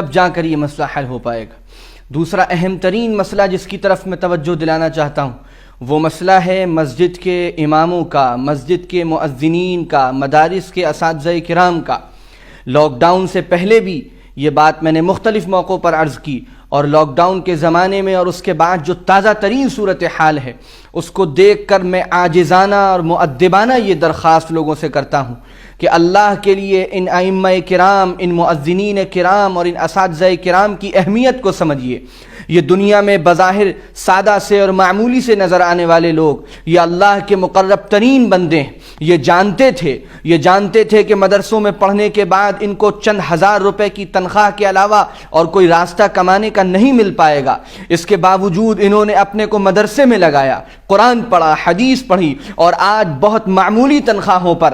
تب جا کر یہ مسئلہ حل ہو پائے گا۔ دوسرا اہم ترین مسئلہ جس کی طرف میں توجہ دلانا چاہتا ہوں وہ مسئلہ ہے مسجد کے اماموں کا، مسجد کے مؤذنین کا، مدارس کے اساتذہ کرام کا۔ لاک ڈاؤن سے پہلے بھی یہ بات میں نے مختلف موقعوں پر عرض کی، اور لاک ڈاؤن کے زمانے میں اور اس کے بعد جو تازہ ترین صورتحال ہے اس کو دیکھ کر میں عاجزانہ اور مؤدبانہ یہ درخواست لوگوں سے کرتا ہوں کہ اللہ کے لیے ان ائمہ کرام، ان مؤذنین کرام اور ان اساتذہ کرام کی اہمیت کو سمجھیے۔ یہ دنیا میں بظاہر سادہ سے اور معمولی سے نظر آنے والے لوگ، یہ اللہ کے مقرب ترین بندے ہیں۔ یہ جانتے تھے کہ مدرسوں میں پڑھنے کے بعد ان کو چند ہزار روپے کی تنخواہ کے علاوہ اور کوئی راستہ کمانے کا نہیں مل پائے گا۔ اس کے باوجود انہوں نے اپنے کو مدرسے میں لگایا، قرآن پڑھا، حدیث پڑھی، اور آج بہت معمولی تنخواہوں پر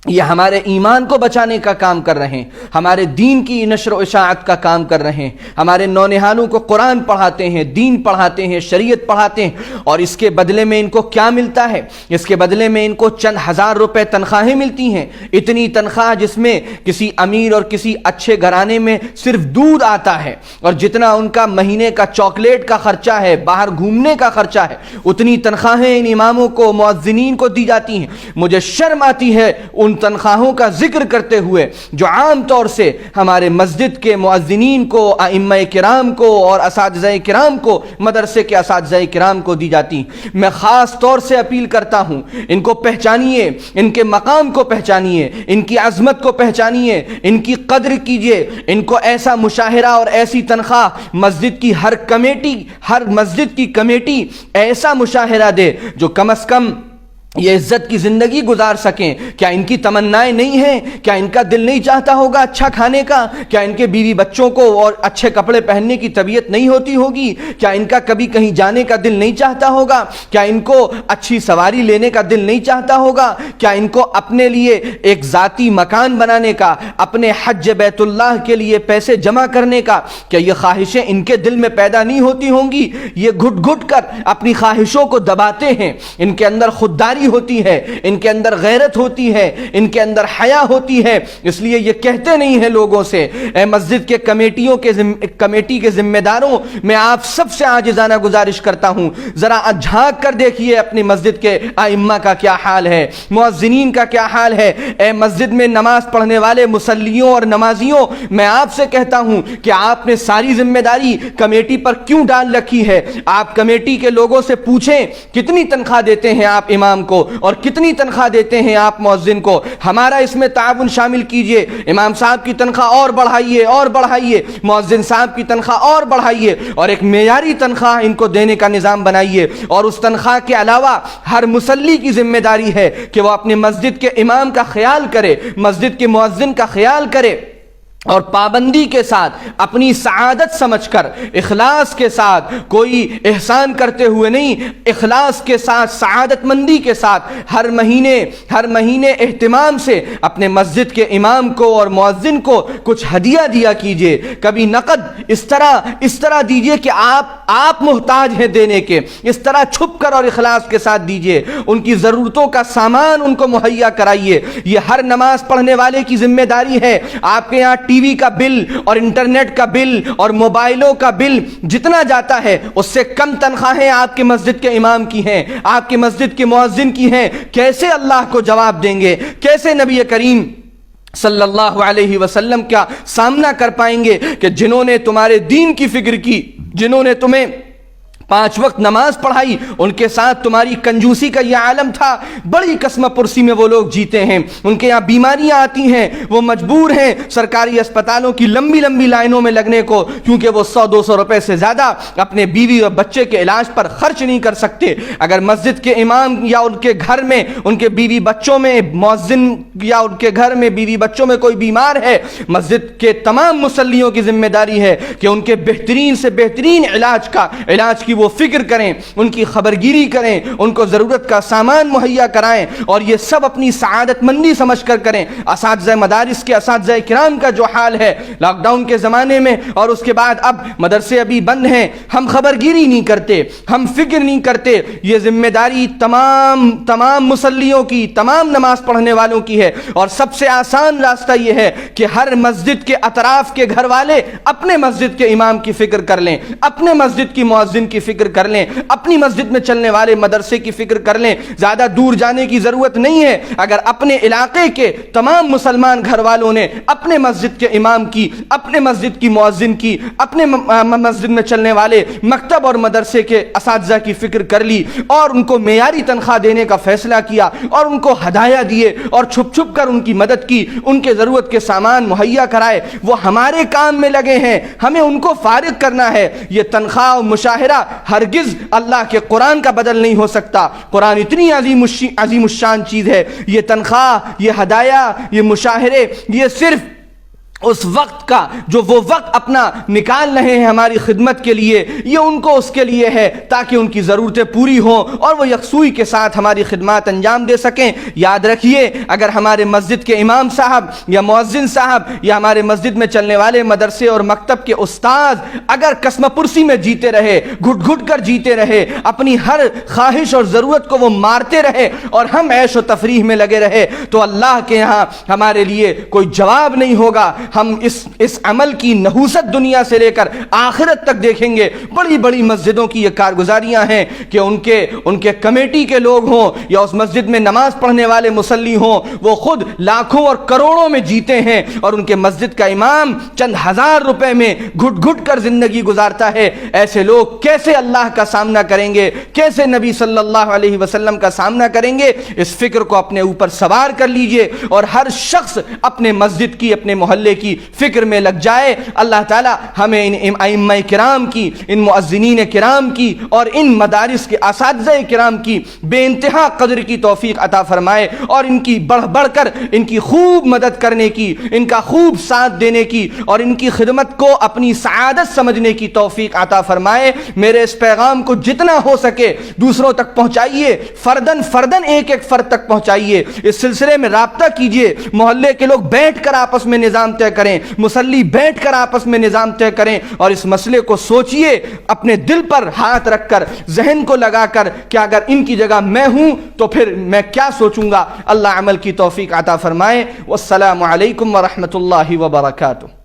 یہ ہمارے ایمان کو بچانے کا کام کر رہے ہیں، ہمارے دین کی نشر و اشاعت کا کام کر رہے ہیں، ہمارے نونہالوں کو قرآن پڑھاتے ہیں، دین پڑھاتے ہیں، شریعت پڑھاتے ہیں، اور اس کے بدلے میں ان کو کیا ملتا ہے؟ اس کے بدلے میں ان کو چند ہزار روپے تنخواہیں ملتی ہیں۔ اتنی تنخواہ جس میں کسی امیر اور کسی اچھے گھرانے میں صرف دودھ آتا ہے، اور جتنا ان کا مہینے کا چاکلیٹ کا خرچہ ہے، باہر گھومنے کا خرچہ ہے، اتنی تنخواہیں ان اماموں کو، مؤذنین کو دی جاتی ہیں۔ مجھے شرم آتی ہے ان تنخواہوں کا ذکر کرتے ہوئے جو عام طور سے ہمارے مسجد کے مؤذنین کو، ائمہ کرام کو اور اساتذہ کرام کو، مدرسے کے اساتذہ کرام کو دی جاتی ہیں۔ میں خاص طور سے اپیل کرتا ہوں، ان کو پہچانیے، ان کے مقام کو پہچانیے، ان کی عظمت کو پہچانیے، ان کی قدر کیجیے۔ ان کو ایسا مشاہرہ اور ایسی تنخواہ مسجد کی ہر مسجد کی کمیٹی ایسا مشاہرہ دے جو کم از کم یہ عزت کی زندگی گزار سکیں۔ کیا ان کی تمنائیں نہیں ہیں؟ کیا ان کا دل نہیں چاہتا ہوگا اچھا کھانے کا؟ کیا ان کے بیوی بچوں کو اور اچھے کپڑے پہننے کی طبیعت نہیں ہوتی ہوگی؟ کیا ان کا کبھی کہیں جانے کا دل نہیں چاہتا ہوگا؟ کیا ان کو اچھی سواری لینے کا دل نہیں چاہتا ہوگا؟ کیا ان کو اپنے لیے ایک ذاتی مکان بنانے کا، اپنے حج بیت اللہ کے لیے پیسے جمع کرنے کا، کیا یہ خواہشیں ان کے دل میں پیدا نہیں ہوتی ہوں گی؟ یہ گھٹ گھٹ کر اپنی خواہشوں کو دباتے ہیں۔ ان کے اندر خودداری ہوتی ہے، ان کے اندر غیرت ہوتی ہے، ان کے اندر حیا ہوتی ہے، اس لیے یہ کہتے نہیں ہیں لوگوں سے۔ اے مسجد کے کمیٹی کے ذمہ داروں، میں آپ سب سے عاجزانہ گزارش کرتا ہوں، ذرا جھانک کر دیکھیے اپنی مسجد کے ائمہ کا کیا حال ہے، مؤذنین کا کیا حال ہے۔ اے مسجد میں نماز پڑھنے والے مصلیوں اور نمازیوں، میں آپ سے کہتا ہوں کہ آپ نے ساری ذمہ داری کمیٹی پر کیوں ڈال رکھی ہے؟ آپ کمیٹی کے لوگوں سے پوچھیں کتنی تنخواہ دیتے ہیں آپ امام کو اور کتنی تنخواہ دیتے ہیں آپ مؤذن کو۔ ہمارا اس میں تعاون شامل کیجئے، امام صاحب کی تنخواہ اور بڑھائیے، مؤذن صاحب کی تنخواہ اور بڑھائیے، اور ایک معیاری تنخواہ ان کو دینے کا نظام بنائیے۔ اور اس تنخواہ کے علاوہ ہر مصلی کی ذمہ داری ہے کہ وہ اپنے مسجد کے امام کا خیال کرے، مسجد کے مؤذن کا خیال کرے، اور پابندی کے ساتھ اپنی سعادت سمجھ کر، اخلاص کے ساتھ، کوئی احسان کرتے ہوئے نہیں، اخلاص کے ساتھ، سعادت مندی کے ساتھ ہر مہینے اہتمام سے اپنے مسجد کے امام کو اور مؤذن کو کچھ ہدیہ دیا کیجئے۔ کبھی نقد اس طرح دیجئے کہ آپ محتاج ہیں دینے کے، اس طرح چھپ کر اور اخلاص کے ساتھ دیجئے۔ ان کی ضرورتوں کا سامان ان کو مہیا کرائیے۔ یہ ہر نماز پڑھنے والے کی ذمہ داری ہے۔ آپ کے یہاں ٹی وی کا بل اور انٹرنیٹ کا بل اور موبائلوں کا بل جتنا جاتا ہے اس سے کم تنخواہیں آپ کے مسجد کے امام کی ہیں، آپ کے مسجد کے مؤذن کی ہیں۔ کیسے اللہ کو جواب دیں گے؟ کیسے نبی کریم صلی اللہ علیہ وسلم کا سامنا کر پائیں گے کہ جنہوں نے تمہارے دین کی فکر کی، جنہوں نے تمہیں 5 وقت نماز پڑھائی، ان کے ساتھ تمہاری کنجوسی کا یہ عالم تھا؟ بڑی قسمہ پرسی میں وہ لوگ جیتے ہیں، ان کے یہاں بیماریاں آتی ہیں، وہ مجبور ہیں سرکاری اسپتالوں کی لمبی لائنوں میں لگنے کو، کیونکہ وہ 100-200 روپے سے زیادہ اپنے بیوی اور بچے کے علاج پر خرچ نہیں کر سکتے۔ اگر مسجد کے امام یا ان کے گھر میں، ان کے بیوی بچوں میں، مؤذن یا ان کے گھر میں بیوی بچوں میں کوئی بیمار ہے، مسجد کے تمام مصلیوں کی ذمہ داری ہے کہ ان کے بہترین سے بہترین علاج کی وہ فکر کریں، ان کی خبرگیری کریں، ان کو ضرورت کا سامان مہیا کرائیں، اور یہ سب اپنی سعادت مندی سمجھ کر کریں۔ اساتذہ مدارس کے اساتذہ کرام کا جو حال ہے لاک ڈاؤن کے زمانے میں، اور اس کے بعد اب مدرسے ابھی بند ہیں، ہم خبرگیری نہیں کرتے، ہم فکر نہیں کرتے، یہ ذمہ داری تمام مصلیوں کی، تمام نماز پڑھنے والوں کی ہے۔ اور سب سے آسان راستہ یہ ہے کہ ہر مسجد کے اطراف کے گھر والے اپنے مسجد کے امام کی فکر کر لیں، اپنے مسجد کی مؤذن کی فکر کر لیں، اپنی مسجد میں چلنے والے مدرسے کی فکر کر لیں۔ زیادہ دور جانے کی ضرورت نہیں ہے، اگر اپنے علاقے کے تمام مسلمان گھر والوں نے اپنے مسجد کے امام کی، اپنے مسجد کی مؤذن کی، اپنے مسجد میں چلنے والے مکتب اور مدرسے کے اساتذہ کی فکر کر لی، اور ان کو معیاری تنخواہ دینے کا فیصلہ کیا، اور ان کو ہدایہ دیے، اور چھپ چھپ کر ان کی مدد کی، ان کے ضرورت کے سامان مہیا کرائے، وہ ہمارے کام میں لگے ہیں، ہمیں ان کو فارغ کرنا ہے۔ یہ تنخواہ و مشاہرہ ہرگز اللہ کے قرآن کا بدل نہیں ہو سکتا۔ قرآن اتنی عظیم الشان چیز ہے، یہ تنخواہ، یہ ہدایہ، یہ مشاہرے، یہ صرف اس وقت کا جو وہ وقت اپنا نکال رہے ہیں ہماری خدمت کے لیے، یہ ان کو اس کے لیے ہے تاکہ ان کی ضرورتیں پوری ہوں اور وہ یکسوئی کے ساتھ ہماری خدمات انجام دے سکیں۔ یاد رکھیے، اگر ہمارے مسجد کے امام صاحب یا مؤذن صاحب یا ہمارے مسجد میں چلنے والے مدرسے اور مکتب کے استاذ اگر قسم پرسی میں جیتے رہے، گھٹ گھٹ کر جیتے رہے، اپنی ہر خواہش اور ضرورت کو وہ مارتے رہے، اور ہم عیش و تفریح میں لگے رہے، تو اللہ کے ہاں ہمارے لیے کوئی جواب نہیں ہوگا۔ ہم اس عمل کی نحوست دنیا سے لے کر آخرت تک دیکھیں گے۔ بڑی بڑی مسجدوں کی یہ کارگزاریاں ہیں کہ ان کے کمیٹی کے لوگ ہوں یا اس مسجد میں نماز پڑھنے والے مصلی ہوں، وہ خود لاکھوں اور کروڑوں میں جیتے ہیں، اور ان کے مسجد کا امام چند ہزار روپے میں گھٹ گھٹ کر زندگی گزارتا ہے۔ ایسے لوگ کیسے اللہ کا سامنا کریں گے، کیسے نبی صلی اللہ علیہ وسلم کا سامنا کریں گے؟ اس فکر کو اپنے اوپر سوار کر لیجئے، اور ہر شخص اپنے مسجد کی، اپنے محلے کی فکر میں لگ جائے۔ اللہ تعالی ہمیں ان ائمہ کرام کی، ان مؤذنین کرام کی، اور ان مدارس کے اساتذہ کرام کی بے انتہا قدر کی توفیق عطا فرمائے، اور ان کی بڑھ بڑھ کر ان کی خوب مدد کرنے کی، ان کا خوب ساتھ دینے کی، اور ان کی خدمت کو اپنی سعادت سمجھنے کی توفیق عطا فرمائے۔ میرے اس پیغام کو جتنا ہو سکے دوسروں تک پہنچائیے، فردن فردن ایک ایک فرد تک پہنچائیے۔ اس سلسلے میں رابطہ کیجئے، محلے کے لوگ بیٹھ کر آپس میں نظام طے کریں، مصلی بیٹھ کر آپس میں نظام طے کریں، اور اس مسئلے کو سوچئے، اپنے دل پر ہاتھ رکھ کر، ذہن کو لگا کر کہ اگر ان کی جگہ میں ہوں تو پھر میں کیا سوچوں گا۔ اللہ عمل کی توفیق عطا فرمائے۔ والسلام علیکم ورحمۃ اللہ وبرکاتہ۔